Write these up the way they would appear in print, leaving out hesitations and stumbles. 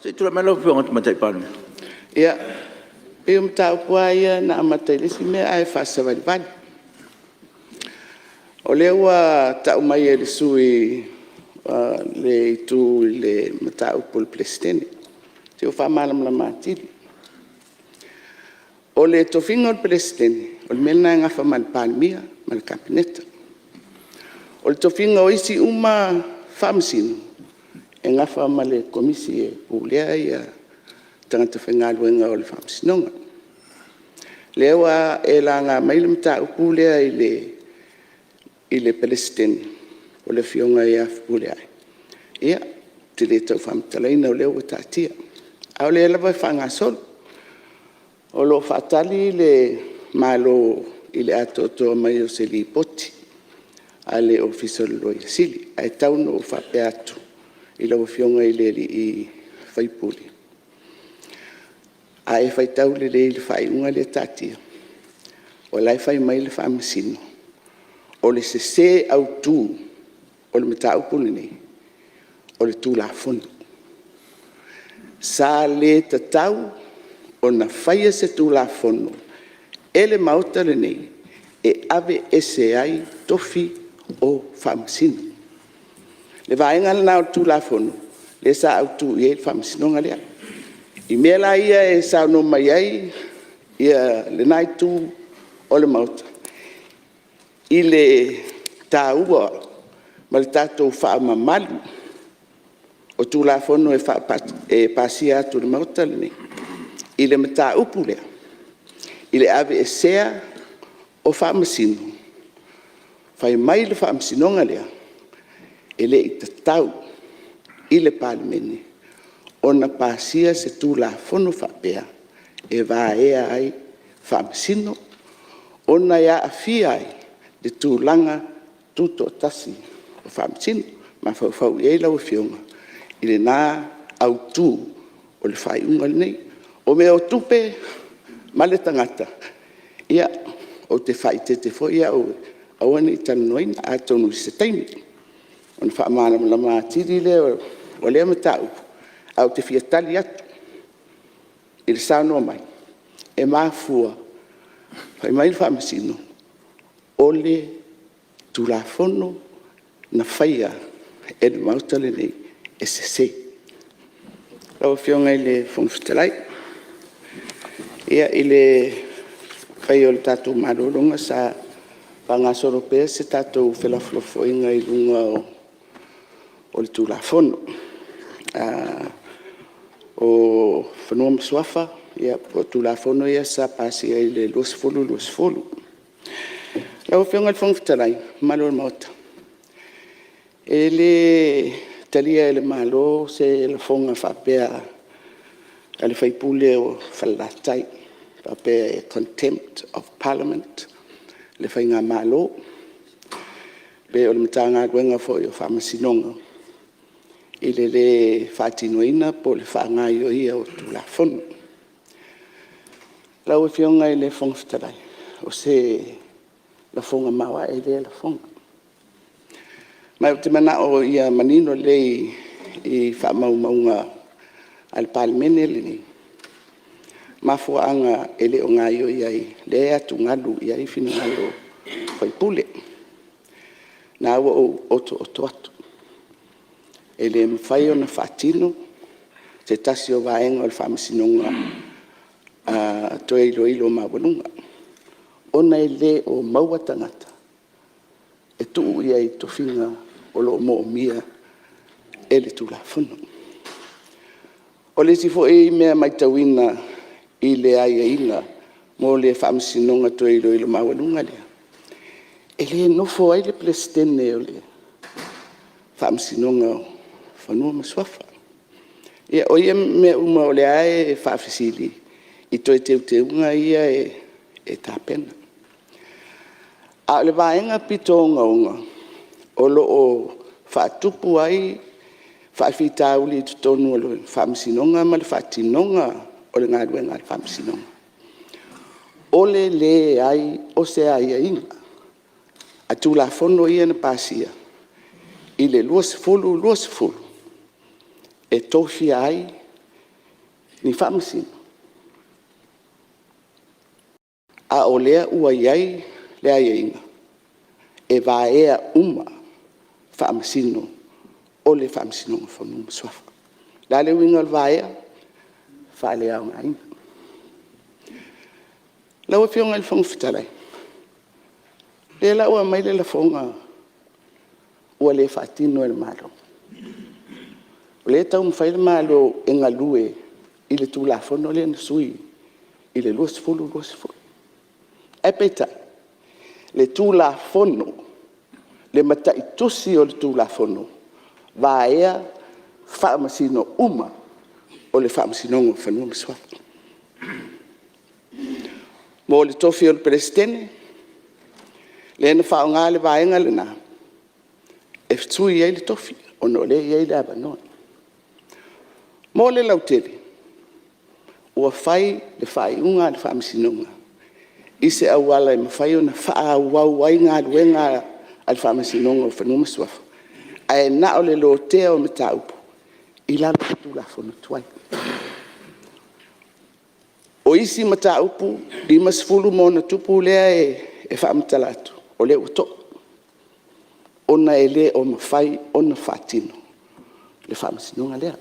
Se tu mai lo fionga matai panu. Ia, e mtau puaia na matai lesi me ai fasa vai. O lewa tau mai e le sui le itu le matau pol plestene. Te o fa malam la matili. O le tofinga o plestene, o le melna nga fa mal palmia, mal kabineta. O le tofinga o isi uma famsino, e nga fa male komisi e pulea ia tangata whengaluenga o le famsinonga. Lewa e la nga maile mta upulea i le Palestine o le fionga ia pulea. Ia, te le tau famtalaina o lewa tatia. Au le lawa whanga solo. O lo fatali le malo i le atoto mai o se li poti. A le official lo i sili. Ai tauno o whape atu. I lawa fionga i le i whaipuli. A e whai tau le le whai unga le tatia. O lai whai mai le whamasino. O le se au tū. O le mata upuni nei. O le tū la fono. Sa le tatau. O na whaia se tū la fono. E le mauta le nei. E ave ese ai tofi o whamasino. Le vaenga na o tū la fono. Le sa au tū i e whamasino ngalea. I mea la ia e sao no mai ai, ia le nai tū o le mauta. I le tā ua, ma le tātou wha mamalu, o tū la fono e pasia atu le mauta le nei. I le mata upu lea. I le ave e sea o wha masino. Whai mai le wha masinonga lea. E le i tatau i le palimene. Ona pasia se tū la fono whapea, e wā ea ai whamasino, ona ia a fia ai, de tū langa tūto tasi o whamasino, ma whau i eila o fionga, i le nā au tū o le whai unga nei, o me o tupe ma le tangata, ia o te whai te fo ia o awane i tanoina a tonu se taimi, ona whaamana lama tiri le o lea matau, au te fiatali atu, i le saunoa mai, e mafua, whai mai le whamasino, o le tulafono na whaia e le mautale nei, e se. Lau fionga i le whongwhitalai, ia i le whai o le tātou marolonga sa pangasoro pēr se tātou whelaflofoinga i lunga o le tulafono. O whanua masuafa, ia po tulafono ia sa pasi ai le luasfolu. Lau whionga le whongwhitalai, malo le mauta. E le talia e le malo se le whonga whapea a le whaipule o whalatai, whapea e contempt of parliament, le whainga malo, be o le matanga guenga fo i o whamasinonga. I le whātinoina po le whaangai o ia o tū la whono. Lau e whionga i le whongwhitarai, o se la whonga maua e le la whonga. Mai o te mana o ia manino lei i whaamaumaunga al palimene le ni. Mafuanga e le o ngai o iai, le atu ngalu iai fina ngalo whaipule. Nā ua o oto atu. E le mwhai o na whatino, te tasi o vaenga o le whamasinonga to e ilo mawalunga. Ona e le o maua tangata, e tuu ia i to whinga o lo mo mia e le tula whono. O le tifo e mea mai tawina i le aia inga mo le whamasinonga to e ilo mawalunga lea. E le nofo ai le plestene o le whamasinonga o whanua masuafa. Ia o ia mea uma o le ae e whaafisili i toi te unga ia e tāpena. A le vaenga pito unga o lo o whaatupu ai whaafitauli i tutonu o le whaamsinonga ma le whaatinonga o le ngāruenga le whaamsinonga. O le ai o se aia inga. A tūla whono ia na pasia i le luas fulu. E tofi ai ni whaamasino. A o lea ua iai lea ieinga. E vaea uma whaamasino o le whaamasino ngā whanua maswafa. La le winga le vaea, whaale au ngā inga. Lau e whionga le whonga whitalai. Le la ua mai le la whonga ua le whaatino e le malo. O le tau mwhai le malo e ngā lue i le tū la whono le na sui i le luas fulu. E peta, le tū la whono, le matai tusi o le tū la whono, vaea whaamasino uma o le whaamasinonga whanua maswafa. Mo le tofi o le presidente, le na whaonga le vaenga le na, e ftui ei le tofi, o no le ei le abanoa. Mo le lautele, ua whai le whaiunga le whaamasinonga, i se awala e mawhai o na whaawau ai ngā luenga al whaamasinonga o whanua maswafa. Ai na o le lotea o mata upo, i lana tu la whono tuai. O isi mata upu, di masfulu mo na tupu lea e whaamutalatu, o le uto. Ona e le o mawhai, ona whaatino, le whaamasinonga lea.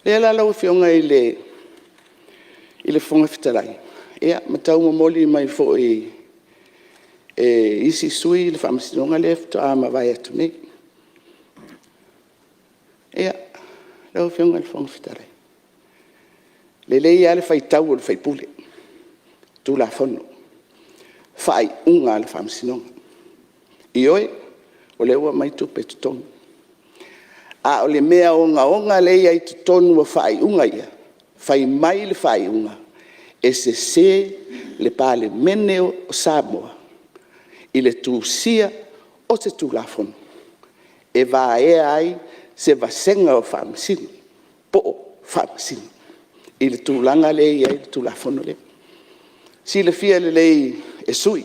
Lea la lau whionga i le whonga whitarai. Ea, matau mamoli mai fo isi sui le whaamasinonga lea fito a mawai atu nei. Ea, lau whionga le whonga whitarai. Le lei ale fai tau o le fai pule. Tu la whono. Fai unga le whaamasinonga. I oe, o le ua mai tupe tutonu. A o le mea onga lei ai tutonu o fai unga ia. Fai mai le fai unga. E se le pale mene o Samoa. I le tūsia o te tu la whono. E va e ai se vasenga o whaamasino. Po o whaamasino. I le tūlanga lei ai le tū la whono le. Si le fia le lei e sui.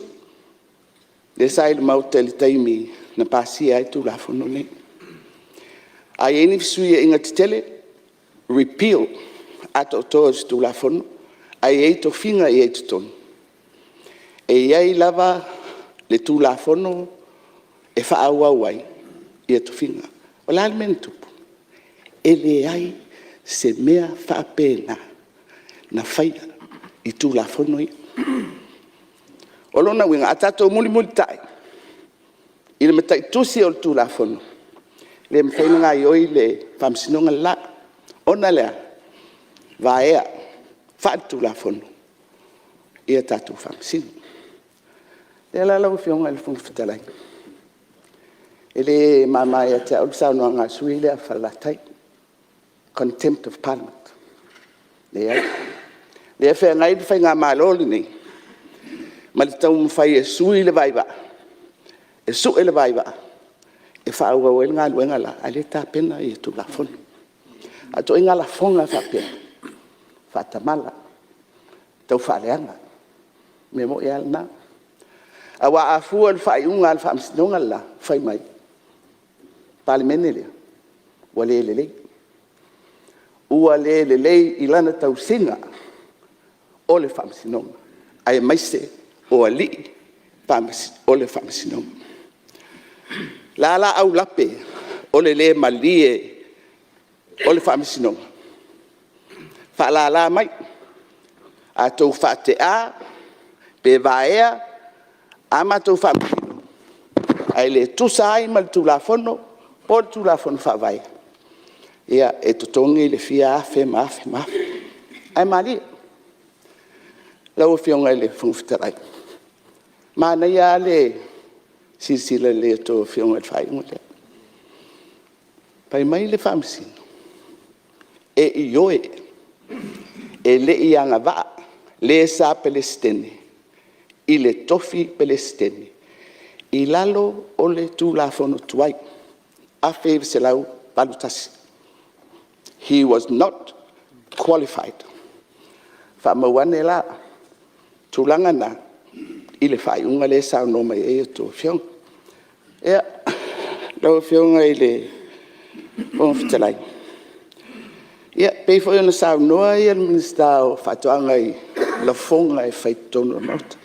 Le sai le mauta le taimi na pasi ai tū la whono le. Ai eni sui e inga titele, repeal ato toa tū la whono. Ai ei to finga i ei tutonu. E iai lava le tū la whono e whaawau ai i e to finga. O la meni tupu. E le ai se mea whaapena na whaia i tū la whono i. O lona winga, a tato muli tai. I le matai tusi o le tū la whono. Le mwhaina ngā ioi le whaamsinonga la. Ona lea, vaea, whaatu la whono. I a tato whaamsino. Le la lau whionga le whunga whitalai. E le mamai a te aulsau noa ngā sui lea whalatai. Contempt of Parliament. Le e whea ngai le whai ngā māloli nei. Ma le tau mwhai e sui le vaiva. E su e le vaiva. E whaua o e ngā luenga la. A le tā pena i tu la whono. A to inga la whonga whapena. Whatamala. Tau whaleanga. Me mo e alna. A wa a fua le whai unga le whaamsinonga la. Whai mai. Palimene lea. Wale le lei. Ua le lei i lana tau singa o le whaamasinonga. Ai maise o a li o le whaamasinonga. La au lape o le malie o le whaamasinonga. Wha mai. A tau whaate a, pe vaea, a ma tau whaamasinonga. Ai le tusa ai ma le tū la whono, po le tū la whono whaavaia. Ia e totongi le fia afe, mafe. Ai malia. Lau whionga le whungwhitarai. Mana ia le sisila le to whionga le whaiunga le. Pai mai le whaamisino. E i oe. E le i anga waa. Le sa Palestine. I le tofi Palestine. I lalo o le tū la whono tuai. Afe se lau palutasi. He was not qualified. Whaamawane la, tūlanga na, i le whaiunga le sao no mai e tō whiong. Ea, lau whionga i le whonga whitalai. Ia, pei foi ona sa noa ia le minista o whatoanga I la fonga e whaitono o mauta.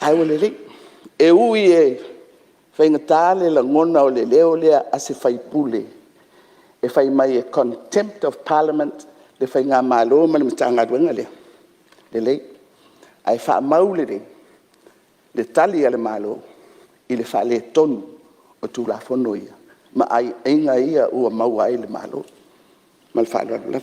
Ai o le rei. E ui e whaingatale la ngona o le leo lea a se whaipule. E whai mai e contempt of parliament le whai ngā malo ma le mitanga duenga lea. Le lei. Ai wha mau le rei. Le tali a le malo I le wha le tonu o tū la fono ia. Ma ai inga ia ua mau ai le malo. Ma le wha